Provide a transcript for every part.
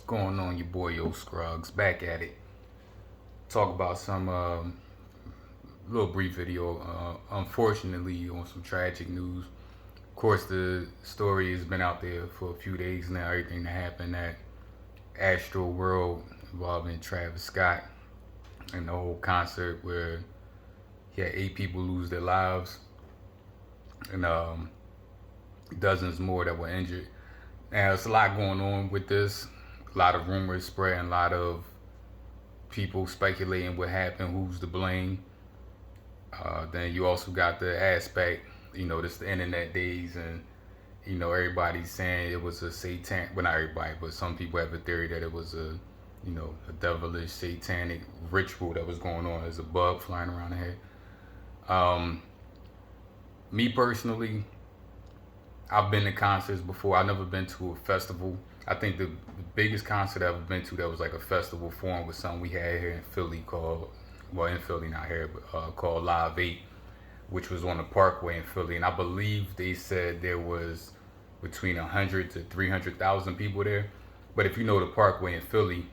Going on, your boy Yo Scruggs, back at it. Talk about some little brief video. Unfortunately, on some tragic news. Of course, the story has been out there for a few days now. Everything that happened at Astroworld involving Travis Scott and the whole concert where he had 8 people lose their lives and dozens more that were injured. Now, there's a lot going on with this. A lot of rumors spreading, a lot of people speculating what happened, who's to blame. Then you also got the aspect, this the internet days, and everybody's saying it was a satan. Well, not everybody, but some people have a theory that it was a devilish satanic ritual that was going on. There's a bug flying around the head. Me personally, I've been to concerts before. I've never been to a festival. I think the biggest concert I've ever been to that was like a festival form was something we had here in Philly called, well, in Philly, not here, but called Live 8, which was on the Parkway in Philly. And I believe they said there was between 100 to 300,000 people there. But if you know the Parkway in Philly,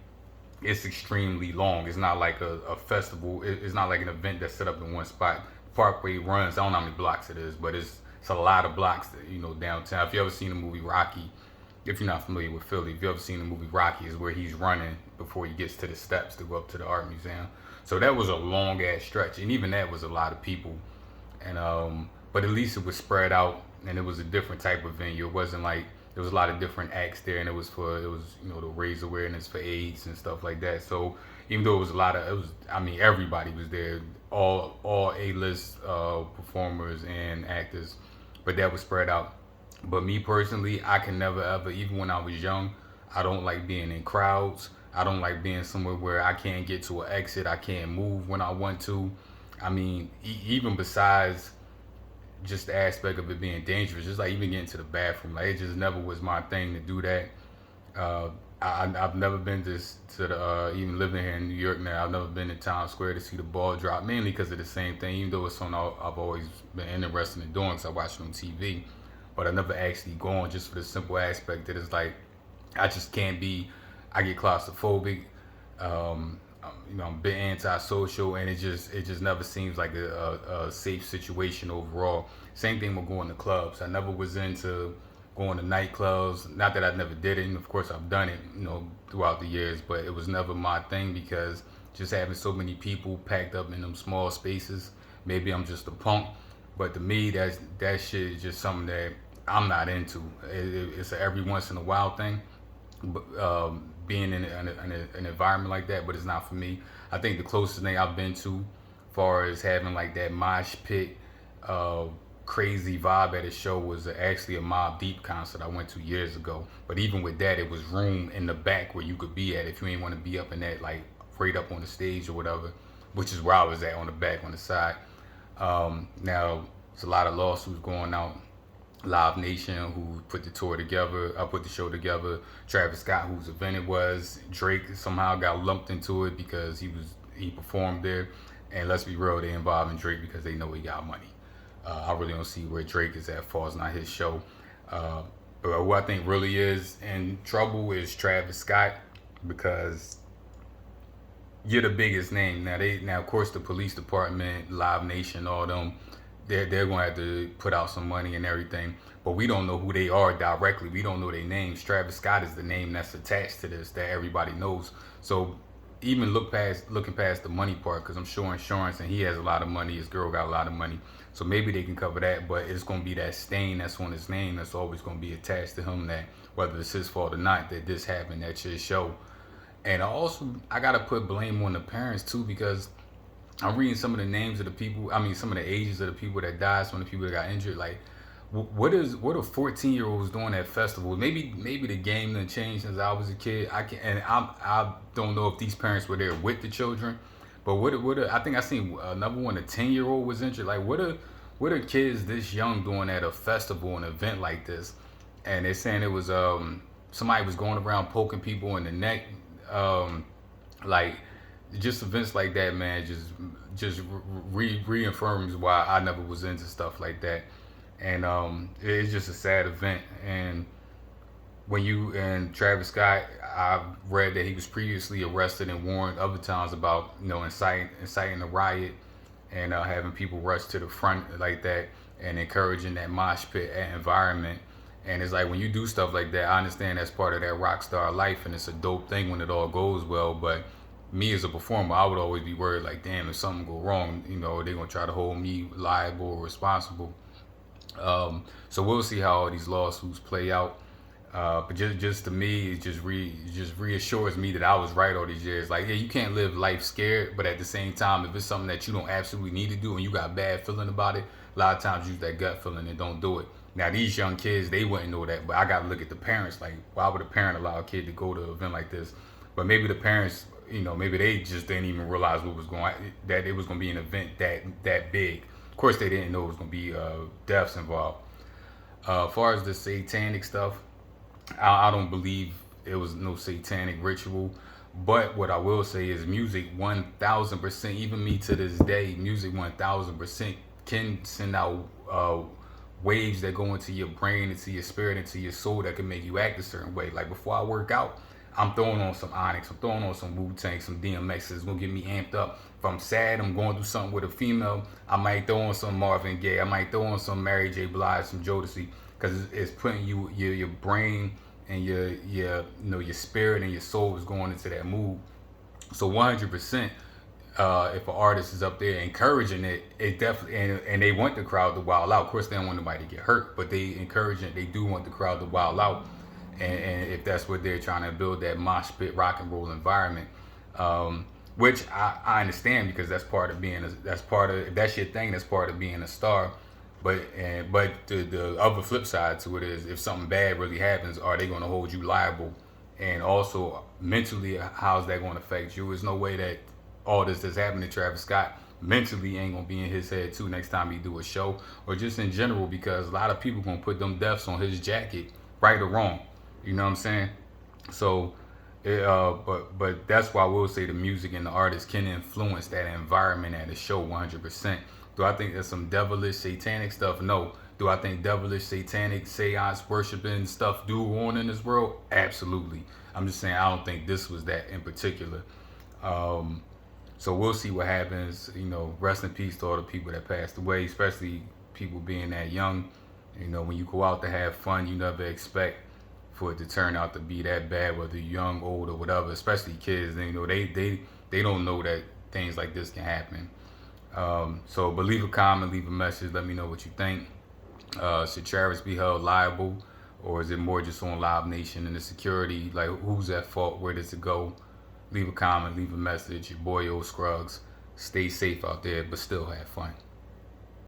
it's extremely long. It's not like a festival. It's not like an event that's set up in one spot. Parkway runs, I don't know how many blocks it is, but it's a lot of blocks that, downtown. If you ever seen the movie Rocky, if you're not familiar with Philly, if you ever seen the movie Rocky, is where he's running before he gets to the steps to go up to the art museum. So that was a long ass stretch, and even that was a lot of people. And but at least it was spread out, and it was a different type of venue. It wasn't like there was a lot of different acts there, and it was to raise awareness for AIDS and stuff like that. So even though it was everybody was there, all A-list performers and actors, but that was spread out. But me personally, I can never ever, even when I was young, I don't like being in crowds. I don't like being somewhere where I can't get to an exit. I can't move when I want to. I mean, even besides just the aspect of it being dangerous, just like even getting to the bathroom, like it just never was my thing to do that. Uh, I've never been to the even living here in New York now. I've never been to Times Square to see the ball drop, mainly because of the same thing. Even though it's something I've always been interested in doing, because I watch it on TV, but I never actually gone just for the simple aspect that it's like I just can't be. I get claustrophobic. I'm a bit antisocial, and it just never seems like a safe situation overall. Same thing with going to clubs. I never was into going to nightclubs. Not that I never did it, and of course I've done it, throughout the years, but it was never my thing because just having so many people packed up in them small spaces. Maybe I'm just a punk, but to me that shit is just something that I'm not into. It's a every once in a while thing, but being in an environment like that, but it's not for me. I think the closest thing I've been to, far as having like that mosh pit, uh, crazy vibe at a show, was actually a Mobb Deep concert I went to years ago. But even with that, it was room in the back where you could be at if you ain't want to be up in that, like right up on the stage or whatever, which is where I was at, on the back, on the side. Now, there's a lot of lawsuits going out. Live Nation, who put the tour together, I put the show together. Travis Scott, whose event it was. Drake somehow got lumped into it because he performed there. And let's be real, they involving Drake because they know he got money. I really don't see where Drake is at far as not his show. Uh, but who I think really is in trouble is Travis Scott, because you're the biggest name. Now of course the police department, Live Nation, all them, they're gonna have to put out some money and everything. But we don't know who they are directly. We don't know their names. Travis Scott is the name that's attached to this that everybody knows. So even looking past the money part, because I'm sure insurance, and he has a lot of money. His girl got a lot of money, so maybe they can cover that. But it's gonna be that stain that's on his name that's always gonna be attached to him. That whether it's his fault or not, that this happened at your show. And I gotta put blame on the parents too, because I'm reading some of the names of the people. I mean, some of the ages of the people that died, some of the people that got injured. Like, what are 14-year-olds doing at festivals? Maybe the game done changed since I was a kid. I don't know if these parents were there with the children, but I think I seen another one. A 10-year-old was injured. Like, what are kids this young doing at a festival, an event like this? And they're saying it was somebody was going around poking people in the neck, like just events like that, man. Just reaffirms why I never was into stuff like that. And it's just a sad event. And when you and Travis Scott, I read that he was previously arrested and warned other times about inciting a riot and having people rush to the front like that and encouraging that mosh pit environment. And it's like when you do stuff like that, I understand that's part of that rock star life and it's a dope thing when it all goes well. But me as a performer, I would always be worried like, damn, if something go wrong, they're gonna try to hold me liable or responsible. So we'll see how all these lawsuits play out. But just to me, it just reassures me that I was right all these years. Like, yeah, you can't live life scared, but at the same time, if it's something that you don't absolutely need to do and you got a bad feeling about it, a lot of times use that gut feeling and don't do it. Now these young kids, they wouldn't know that, but I got to look at the parents. Like, why would a parent allow a kid to go to an event like this? But maybe the parents, maybe they just didn't even realize what was going that it was going to be an event that big. Of course, they didn't know it was going to be deaths involved. As far as the satanic stuff, I don't believe it was no satanic ritual. But what I will say is music 1000%, even me to this day, music 1000% can send out waves that go into your brain, into your spirit, into your soul that can make you act a certain way. Like before I work out, I'm throwing on some Onyx, I'm throwing on some Wu-Tang, some DMX. It's gonna get me amped up. If I'm sad, I'm going through something with a female, I might throw on some Marvin Gaye, I might throw on some Mary J. Blige, some Jodeci, because it's putting your brain and your spirit and your soul is going into that mood. So 100%, if an artist is up there encouraging it, it definitely and they want the crowd to wild out. Of course, they don't want nobody to get hurt, but they encourage it. They do want the crowd to wild out, and if that's what they're trying to build, that mosh pit rock and roll environment, which I understand because that's part of being that's part of if that's your thing. That's part of being a star. But the other flip side to it is if something bad really happens, are they going to hold you liable? And also mentally, how's that going to affect you? There's no way that all this that's happening to Travis Scott mentally ain't going to be in his head too next time he do a show or just in general, because a lot of people going to put them deaths on his jacket, right or wrong. You know what I'm saying? So, but that's why we'll say the music and the artist can influence that environment at a show 100%. Do I think there's some devilish satanic stuff? No. Do I think devilish satanic seance worshiping stuff do on in this world? Absolutely. I'm just saying I don't think this was that in particular. So we'll see what happens. Rest in peace to all the people that passed away, especially people being that young. When you go out to have fun, you never expect for it to turn out to be that bad, whether you're young, old, or whatever. Especially kids, they don't know that things like this can happen. But leave a comment, leave a message. Let me know what you think. Should Travis be held liable, or is it more just on Live Nation and the security? Like, who's at fault? Where does it go? Leave a comment, leave a message. Your boy, Old Scruggs. Stay safe out there, but still have fun.